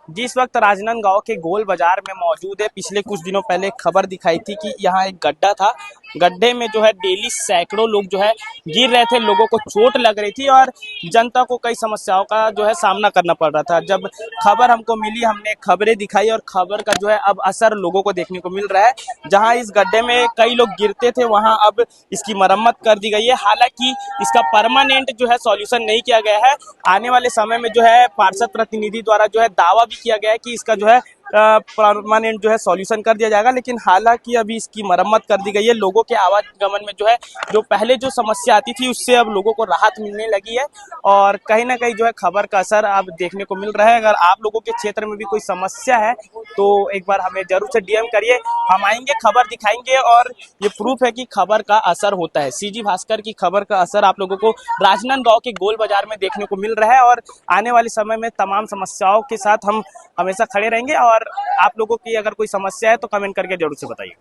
जी, इस वक्त राजनांदगांव के गोल बाजार में मौजूद है। पिछले कुछ दिनों पहले खबर दिखाई थी कि यहाँ एक गड्ढा था। गड्ढे में जो है डेली सैकड़ों लोग जो है गिर रहे थे, लोगों को चोट लग रही थी और जनता को कई समस्याओं का जो है सामना करना पड़ रहा था। जब खबर हमको मिली, हमने खबरें दिखाई और खबर का जो है अब असर लोगों को देखने को मिल रहा है। जहाँ इस गड्ढे में कई लोग गिरते थे, वहाँ अब इसकी मरम्मत कर दी गई है। हालांकि इसका परमानेंट जो है सॉल्यूशन नहीं किया गया है। आने वाले समय में जो है पार्षद प्रतिनिधि द्वारा जो है दावा भी किया गया है कि इसका जो है परमानेंट जो है सॉल्यूशन कर दिया जाएगा, लेकिन हालांकि अभी इसकी मरम्मत कर दी गई है। लोगों के आवागमन में जो है जो पहले जो समस्या आती थी उससे अब लोगों को राहत मिलने लगी है और कहीं ना कहीं जो है खबर का असर अब देखने को मिल रहा है। अगर आप लोगों के क्षेत्र में भी कोई समस्या है तो एक बार हमें जरूर से डीएम करिए, हम आएंगे, खबर दिखाएंगे और ये प्रूफ है कि खबर का असर होता है। सीजी भास्कर की खबर का असर आप लोगों को राजनांदगांव के गोल बाजार में देखने को मिल रहा है और आने वाले समय में तमाम समस्याओं के साथ हम हमेशा खड़े रहेंगे। और आप लोगों की अगर कोई समस्या है तो कमेंट करके जरूर से बताइए।